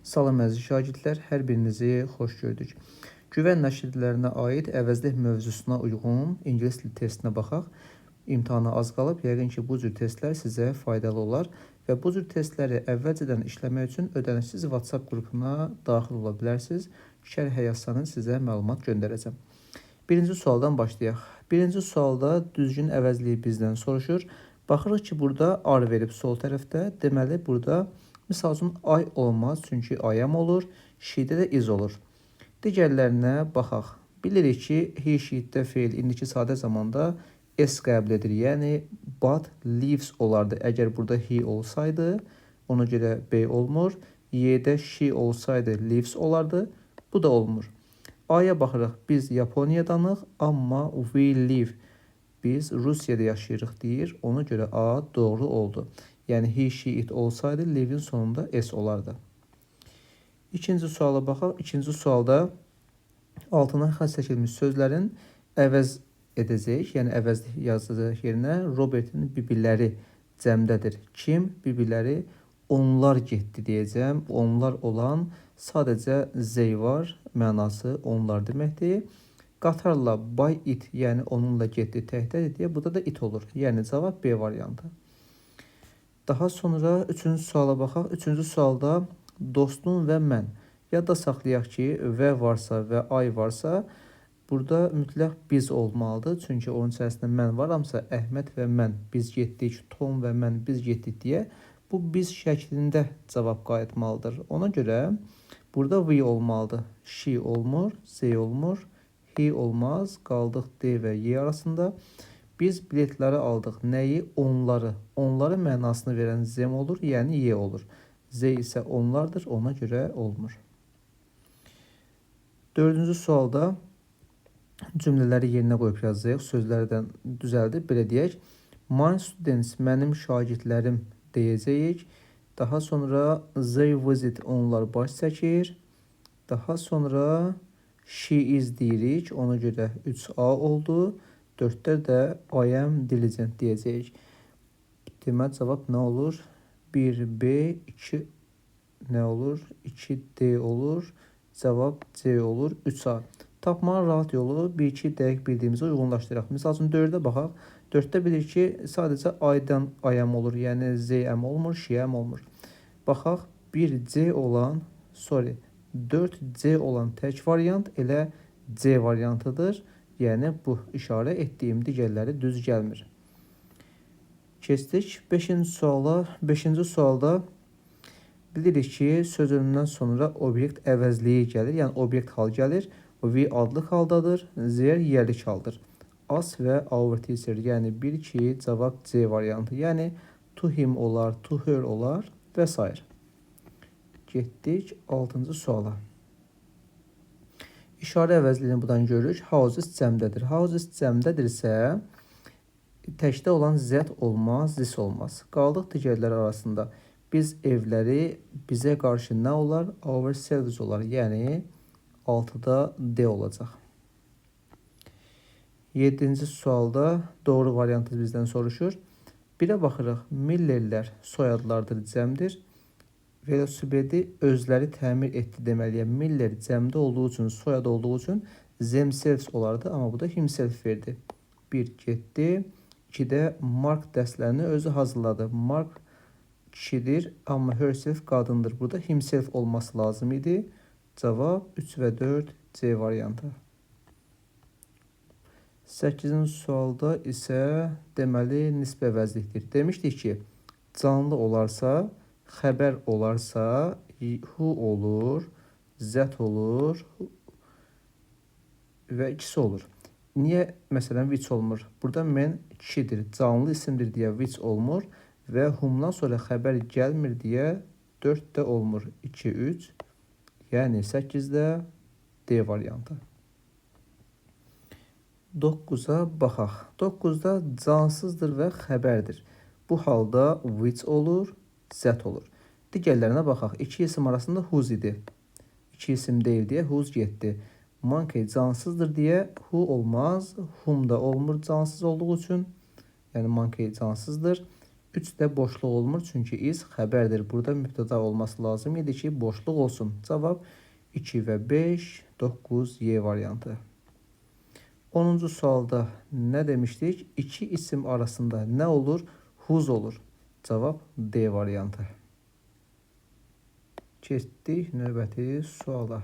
Salam əziz şagirdlər, hər birinizi xoş gördük. Güvən nəşrlərinə aid əvəzlik mövzusuna uyğun ingilis dili testinə baxaq. İmtahana az qalıb, yəqin ki, bu cür testlər sizə faydalı olar və bu cür testləri əvvəlcədən işləmək üçün ödənişsiz WhatsApp qrupuna daxil ola bilərsiniz. Şərh yazsanız sizə məlumat göndərəcəm. Birinci sualdan başlayaq. Birinci sualda düzgün əvəzliyi bizdən soruşur. Baxırıq ki, burada ar verib sol tərəfdə. Deməli, burada misal üçün ay olmaz, çünki ayam olur. Şidə də iz olur. Digərlərinə baxaq. Bilirik ki, he, şiiddə feil indiki sadə zamanda s qəbul edir. Yəni, but leaves olardı. Əgər burada he olsaydı, ona görə b olmur. Y-də she olsaydı leaves olardı. Bu da olmur. A'ya baxırıq. Biz Yaponiyadanıq, amma we live. Biz Rusiyada yaşayırıq deyir. Ona görə A doğru oldu. Yəni he, she, it olsaydı live-in sonunda s olardı. İkinci suala baxaq. İkinci sualda altına xətt çəkilmiş sözlərin əvəz edəcəyik. Yəni əvəzlik yazacaq yerinə Robertin bibiləri cəmdədir. Kim? Bibiləri onlar getdi deyəcəm. Onlar olan sadəcə zey var. Mənası onlar deməkdir. Qatarla by it, yəni onunla getdi təkdədir deyə burada da it olur. Yəni cavab B variantı. Daha sonra üçüncü suala baxaq. Üçüncü sualda dostum və mən. Yadda saxlayaq ki, və varsa və ay varsa, burada mütləq biz olmalıdır. Çünki onun içərisində mən varamsa, Əhməd və mən biz getdik, Tom və mən biz getdik deyə bu biz şəklində cavab qayıtmalıdır. Ona görə burada we olmalıdır. She olmur, Z olmur, he olmaz. Qaldıq D və Y arasında. Biz biletləri aldıq. Nəyi? Onları. Onları mənasını verən zem olur, yəni Y olur. Z isə onlardır, ona görə olmur. Dördüncü sualda cümlələri yerinə qoyub yazacağıq. Sözlərdən düzəldib, belə deyək. My students, mənim şagirdlərim deyəcəyik. Daha sonra they visit, onlar baş çəkir. Daha sonra she is deyirik. Ona görə 3A oldu. 4-də də I am diligent deyəcəyik. Demək cavab nə olur? 1B, 2 nə olur? 2D olur. Cavab C olur. 3A. Tapmanın rahat yolu 1-2 dəqiq bildiyimizi uyğunlaşdıraq. Misal üçün 4-də baxaq. 4-də bilir ki, sadəcə aydan ayam olur. Yəni Z-əm olmur, şiyəm olmur. Baxaq, 1C olan, 4C olan tək variant elə C variantıdır. Yəni bu işarə etdiyim digərləri düz gəlmir. Keçdik 5-ci suala. 5-ci sualda bilirik ki, sözündən sonra obyekt əvəzliyi gəlir. Yəni obyekt hal gəlir. We adlı haldadır. There yerlik haldır. Us və our teacher. Yəni 1-2 cavab C variantı. Yəni to him olar, to her olar və s. Getdik 6-cı suala. İşarə əvəzliyini buradan görürük. Houses cəmdədir. Houses cəmdədirsə təkdə olan z olmaz, this olmaz. Qaldıq digərləri arasında. Biz evləri bizə qarşı nə olar? Ourselves olar. Yəni 6-da D olacaq. 7-ci sualda doğru variantı bizdən soruşur. Birə baxırıq. Millerlər soyadlardır, cəmdir. Velosipedi özləri təmir etdi deməliyəm. Miller cəmdə olduğu üçün, soyad olduğu üçün themselves olardı. Amma bu da himself verdi. 1 getdi. 2-də Mark dərslərini özü hazırladı. Mark kişidir, amma herself qadındır. Burada himself olması lazım idi. Cavab 3 və 4 C variantı. 8-ci sualda isə deməli nisbə əvəzlikdir. Demişdik ki, canlı olarsa, xəbər olarsa, who olur, zət olur və ikisi olur. Niyə məsələn which olmur? Burada mən kişidir, canlı isimdir deyə which olmur və whomdan sonra xəbər gəlmir deyə 4-də olmur. 2, 3, yəni 8-də D variantı. 9-a baxaq. 9-da cansızdır və xəbərdir. Bu halda which olur, zət olur. Digərlərinə baxaq. 2 isim arasında whose idi. 2 isim deyil deyə whose getdi. Monkey cansızdır deyə who olmaz. Whom da olmur cansız olduğu üçün. Yəni monkey cansızdır. 3 də boşluq olmur, çünki is xəbərdir. Burada mübtəda olması lazım idi ki, boşluq olsun. Cavab 2 və 5, 9, Y variantı. 10-cu sualda nə demişdik? İki isim arasında nə olur? Whose olur. Cavab D variantı. Keçdik növbəti suala.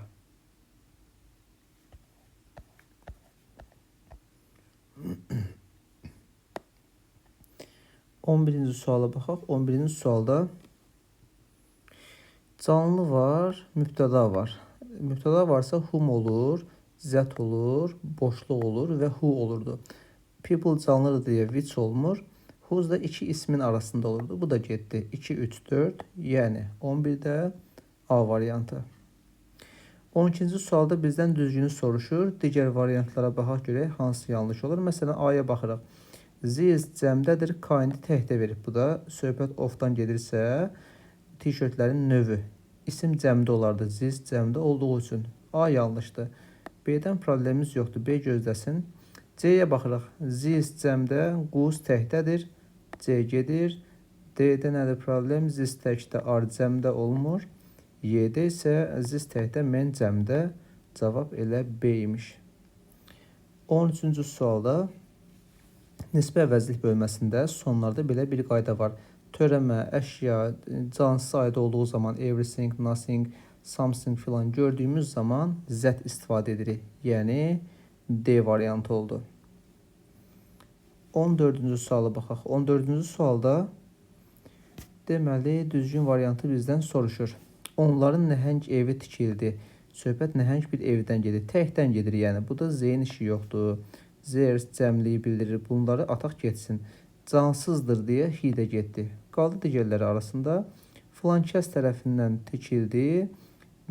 11-ci suala baxaq. 11-ci sualda canlı var, mübtəda var. Mübtəda varsa whom olur, zət olur, boşluq olur və who olurdu. People canlıdır deyə which olmur. Whose da iki ismin arasında olurdu. Bu da getdi. 2, 3, 4. Yəni 11-də A variantı. 12-ci sualda bizdən düzgünü soruşur. Digər variantlara baxaq görək hansı yanlış olur. Məsələn, A-ya baxırıq. This cəmdədir, kind təkdə verib. Bu da söhbət of-dan gedirsə, t-shirtlərin növü. İsim cəmdə olardı. This cəmdə olduğu üçün. A yanlışdır. B-dən problemimiz yoxdur. B gözləsin. C-yə baxırıq. This cəmdə, quz təkdədir. C gedir. D-də nədir problem? This təkdə ar cəmdə olmur. Y-də isə this təkdə men cəmdə. Cavab elə B imiş. 13-cü sualda nisbə əvəzlik bölməsində sonlarda belə bir qayda var. Törəmə, əşya, cansız aid olduğu zaman everything, nothing, something filan gördüyümüz zaman zət istifadə edirik. Yəni D variantı oldu. 14-cü suala baxaq. 14-cü sualda deməli düzgün variantı bizdən soruşur. Onların nəhəng evi tikildi. Söhbət nəhəng bir evdən gedir. Təkdən gedir yəni. Bu da Z-in işi yoxdur. Theirs cəmliyi bildirir. Bunları ataq getsin. Cansızdır deyə hi də getdi. Qaldı digərləri arasında. Filankəs tərəfindən tikildi.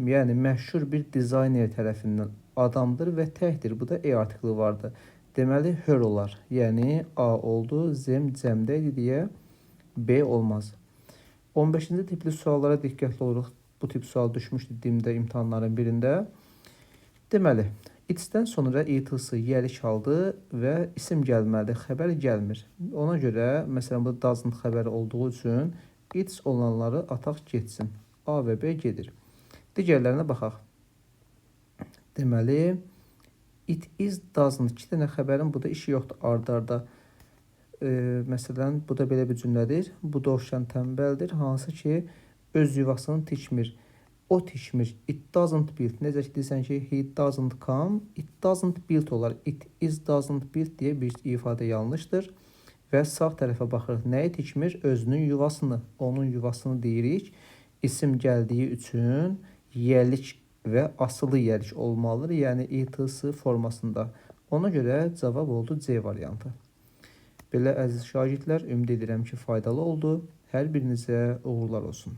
Yəni məşhur bir dizayner tərəfindən adamdır və təkdir. Bu da E artiklı vardı. Deməli her olar. Yəni A oldu. Zem cəmdə idi deyə B olmaz. 15-ci tipli suallara diqqətli oluruq. Bu tip sual düşmüşdü dimdə imtahanların birində. Deməli, it's-dən sonra it-sı yelik aldı və isim gəlməlidir, xəbər gəlmir. Ona görə, məsələn, bu doesn't xəbəri olduğu üçün it's olanları ataq getsin. A və B gedir. Digərlərinə baxaq. Deməli, it is doesn't. 2 dənə xəbərin burada işi yoxdur arda-arda. Məsələn, bu da belə bir cümlədir. Bu dovşan tənbəldir, hansı ki öz yuvasını tikmir. O tikmir. It doesn't build. Necə ki deyirsən ki, he doesn't come. It doesn't build olar. It is doesn't build deyə bir ifadə yanlışdır. Və sağ tərəfə baxırıq. Nəyi tikmir? Özünün yuvasını. Onun yuvasını deyirik. İsim gəldiyi üçün yelik və asılı yelik olmalıdır. Yəni it-sı formasında. Ona görə cavab oldu C variantı. Belə əziz şagirdlər, ümid edirəm ki, faydalı oldu. Hər birinizə uğurlar olsun.